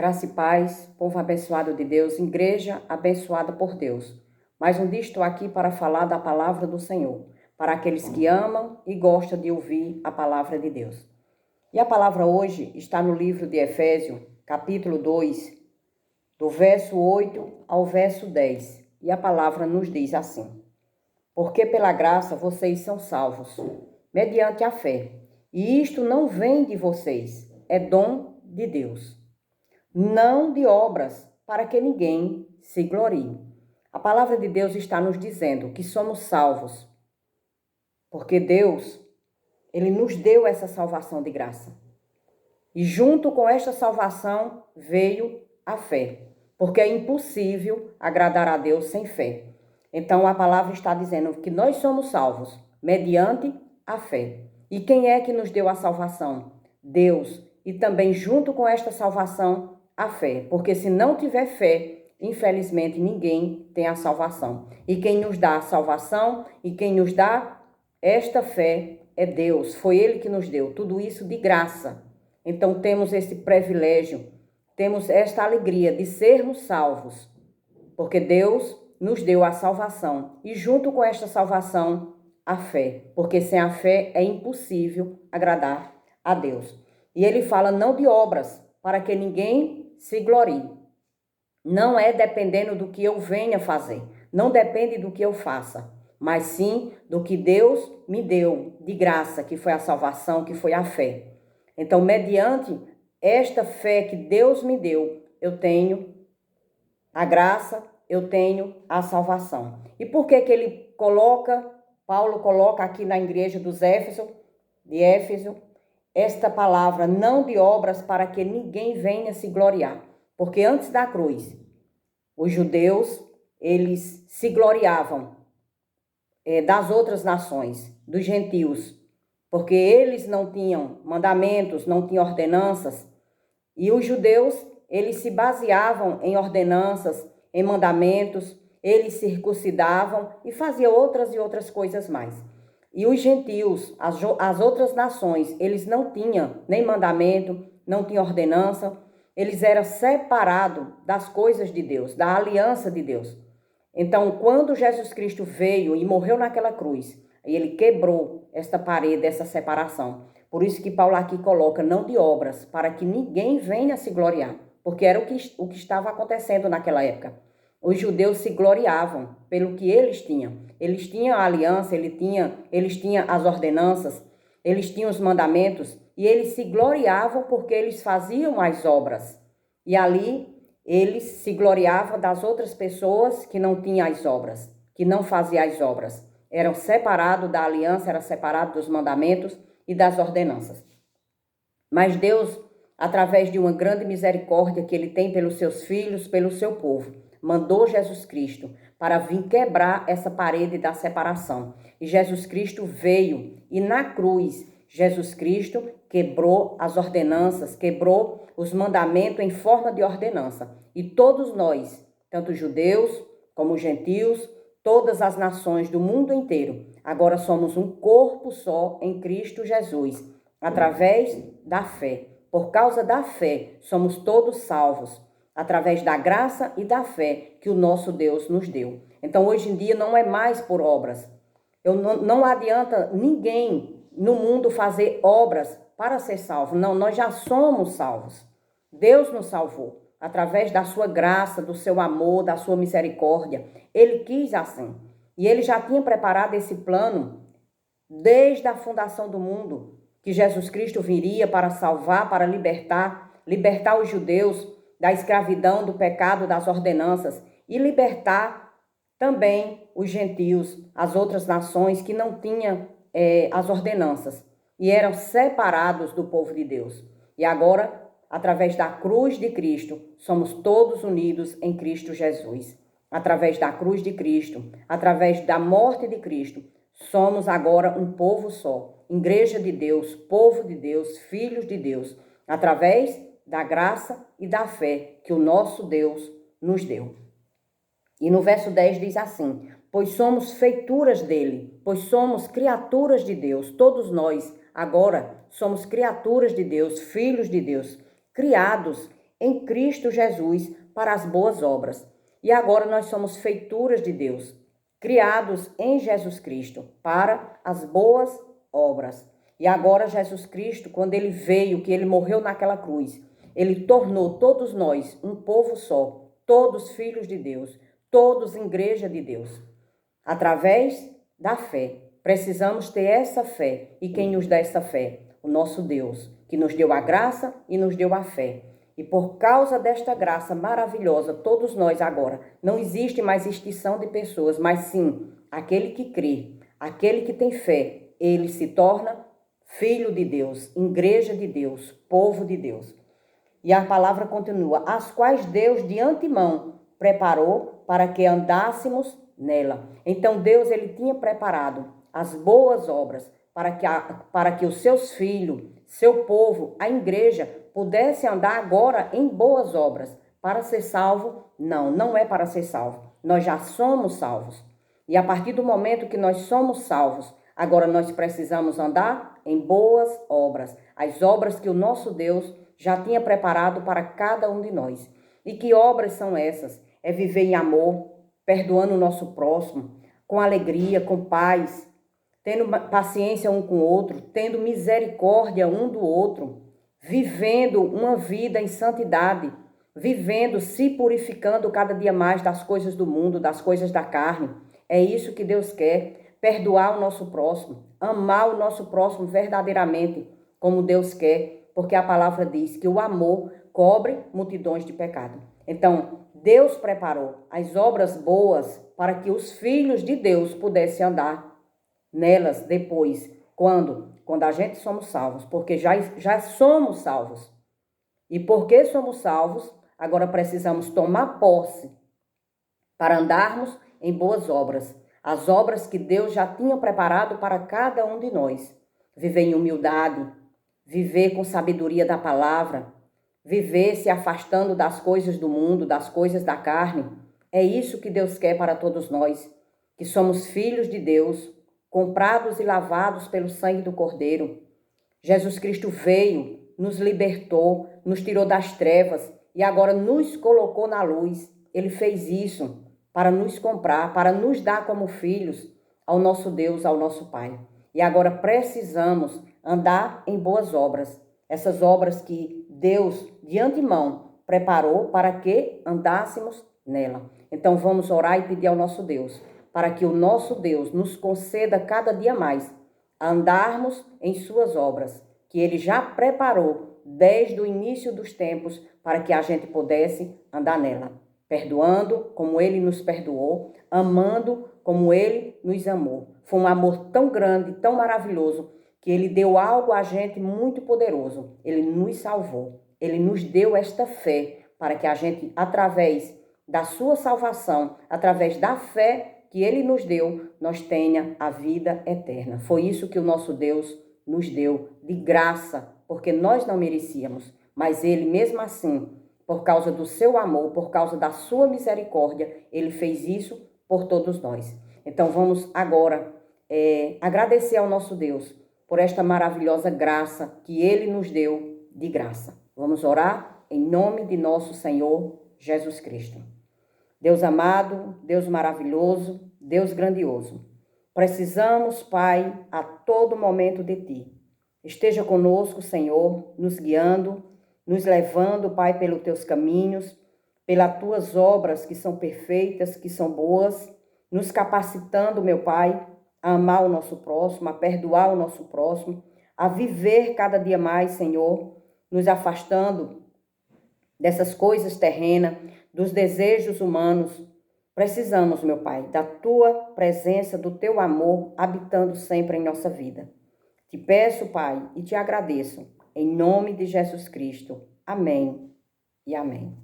Graça e paz, povo abençoado de Deus, igreja abençoada por Deus. Mais um dia estou aqui para falar da palavra do Senhor, para aqueles que amam e gostam de ouvir a palavra de Deus. E a palavra hoje está no livro de Efésios, capítulo 2, do verso 8 ao verso 10. E a palavra nos diz assim: Porque pela graça vocês são salvos, mediante a fé. E isto não vem de vocês, é dom de Deus. Não de obras, para que ninguém se glorie. A palavra de Deus está nos dizendo que somos salvos, porque Deus, Ele nos deu essa salvação de graça. E junto com esta salvação veio a fé, porque é impossível agradar a Deus sem fé. Então a palavra está dizendo que nós somos salvos mediante a fé. E quem é que nos deu a salvação? Deus. E também junto com esta salvação, a fé. Porque se não tiver fé, infelizmente ninguém tem a salvação. E quem nos dá a salvação e quem nos dá esta fé é Deus. Foi Ele que nos deu tudo isso de graça. Então temos esse privilégio, temos esta alegria de sermos salvos, porque Deus nos deu a salvação e junto com esta salvação, a fé, porque sem a fé é impossível agradar a Deus. E ele fala não de obras, para que ninguém se glorie. Não é dependendo do que eu venha fazer, não depende do que eu faça, mas sim do que Deus me deu de graça, que foi a salvação, que foi a fé. Então, mediante esta fé que Deus me deu, eu tenho a graça, eu tenho a salvação. E por que ele Paulo coloca aqui na igreja de Éfeso, esta palavra, não de obras, para que ninguém venha se gloriar. Porque antes da cruz, os judeus, eles se gloriavam das outras nações, dos gentios, porque eles não tinham mandamentos, não tinham ordenanças, e os judeus, eles se baseavam em ordenanças, em mandamentos, eles circuncidavam e faziam outras e outras coisas mais. E os gentios, as outras nações, eles não tinham nem mandamento, não tinham ordenança, eles eram separados das coisas de Deus, da aliança de Deus. Então, quando Jesus Cristo veio e morreu naquela cruz, ele quebrou esta parede, essa separação. Por isso que Paulo aqui coloca, não de obras, para que ninguém venha se gloriar. Porque era o que estava acontecendo naquela época. Os judeus se gloriavam pelo que eles tinham. Eles tinham a aliança, eles tinham as ordenanças, eles tinham os mandamentos, e eles se gloriavam porque eles faziam as obras. E ali eles se gloriavam das outras pessoas que não tinham as obras, que não faziam as obras. Eram separados da aliança, eram separados dos mandamentos e das ordenanças. Mas Deus, através de uma grande misericórdia que Ele tem pelos seus filhos, pelo seu povo, mandou Jesus Cristo para vir quebrar essa parede da separação. E Jesus Cristo veio e na cruz, Jesus Cristo quebrou as ordenanças, quebrou os mandamentos em forma de ordenança. E todos nós, tanto judeus como gentios, todas as nações do mundo inteiro, agora somos um corpo só em Cristo Jesus, através da fé. Por causa da fé, somos todos salvos, através da graça e da fé que o nosso Deus nos deu. Então, hoje em dia, não é mais por obras. Não adianta ninguém no mundo fazer obras para ser salvo. Não, nós já somos salvos. Deus nos salvou através da sua graça, do seu amor, da sua misericórdia. Ele quis assim. E ele já tinha preparado esse plano desde a fundação do mundo, que Jesus Cristo viria para salvar, para libertar os judeus da escravidão, do pecado, das ordenanças e libertar também os gentios, as outras nações que não tinham as ordenanças e eram separados do povo de Deus. E agora, através da cruz de Cristo, somos todos unidos em Cristo Jesus. Através da cruz de Cristo, através da morte de Cristo, somos agora um povo só. Igreja de Deus, povo de Deus, filhos de Deus. Através da graça e da fé que o nosso Deus nos deu. E no verso 10 diz assim: Pois somos feituras dele, pois somos criaturas de Deus. Todos nós agora somos criaturas de Deus, filhos de Deus, criados em Cristo Jesus para as boas obras. E agora nós somos feituras de Deus, criados em Jesus Cristo para as boas obras. E agora Jesus Cristo, quando ele veio, que ele morreu naquela cruz, ele tornou todos nós um povo só, todos filhos de Deus, todos igreja de Deus, através da fé. Precisamos ter essa fé. E quem nos dá essa fé? O nosso Deus, que nos deu a graça e nos deu a fé. E por causa desta graça maravilhosa, todos nós agora, não existe mais extinção de pessoas, mas sim, aquele que crê, aquele que tem fé, ele se torna filho de Deus, igreja de Deus, povo de Deus. E a palavra continua, as quais Deus de antemão preparou para que andássemos nela. Então Deus ele tinha preparado as boas obras para que os seus filhos, seu povo, a igreja, pudesse andar agora em boas obras. Para ser salvo? Não, não é para ser salvo. Nós já somos salvos. E a partir do momento que nós somos salvos, agora nós precisamos andar em boas obras. As obras que o nosso Deus já tinha preparado para cada um de nós. E que obras são essas? É viver em amor, perdoando o nosso próximo, com alegria, com paz, tendo paciência um com o outro, tendo misericórdia um do outro, vivendo uma vida em santidade, vivendo, se purificando cada dia mais das coisas do mundo, das coisas da carne. É isso que Deus quer, perdoar o nosso próximo, amar o nosso próximo verdadeiramente, como Deus quer, porque a palavra diz que o amor cobre multidões de pecado. Então, Deus preparou as obras boas para que os filhos de Deus pudessem andar nelas depois, quando a gente somos salvos, porque já somos salvos. E porque somos salvos, agora precisamos tomar posse para andarmos em boas obras, as obras que Deus já tinha preparado para cada um de nós. Viver em humildade, viver com sabedoria da palavra, viver se afastando das coisas do mundo, das coisas da carne. É isso que Deus quer para todos nós, que somos filhos de Deus, comprados e lavados pelo sangue do Cordeiro. Jesus Cristo veio, nos libertou, nos tirou das trevas e agora nos colocou na luz. Ele fez isso para nos comprar, para nos dar como filhos ao nosso Deus, ao nosso Pai. E agora precisamos andar em boas obras, essas obras que Deus de antemão preparou para que andássemos nela. Então vamos orar e pedir ao nosso Deus, para que o nosso Deus nos conceda cada dia mais a andarmos em suas obras, que Ele já preparou desde o início dos tempos para que a gente pudesse andar nela, perdoando como Ele nos perdoou, amando como Ele nos amou. Foi um amor tão grande, tão maravilhoso, que Ele deu algo a gente muito poderoso. Ele nos salvou, Ele nos deu esta fé para que a gente, através da sua salvação, através da fé que Ele nos deu, nós tenha a vida eterna. Foi isso que o nosso Deus nos deu de graça, porque nós não merecíamos, mas Ele mesmo assim, por causa do seu amor, por causa da sua misericórdia, Ele fez isso por todos nós. Então vamos agora agradecer ao nosso Deus por esta maravilhosa graça que Ele nos deu de graça. Vamos orar em nome de nosso Senhor Jesus Cristo. Deus amado, Deus maravilhoso, Deus grandioso, precisamos, Pai, a todo momento de Ti. Esteja conosco, Senhor, nos guiando, nos levando, Pai, pelos Teus caminhos, pelas Tuas obras que são perfeitas, que são boas, nos capacitando, meu Pai, a amar o nosso próximo, a perdoar o nosso próximo, a viver cada dia mais, Senhor, nos afastando dessas coisas terrenas, dos desejos humanos. Precisamos, meu Pai, da Tua presença, do Teu amor habitando sempre em nossa vida. Te peço, Pai, e te agradeço, em nome de Jesus Cristo. Amém e amém.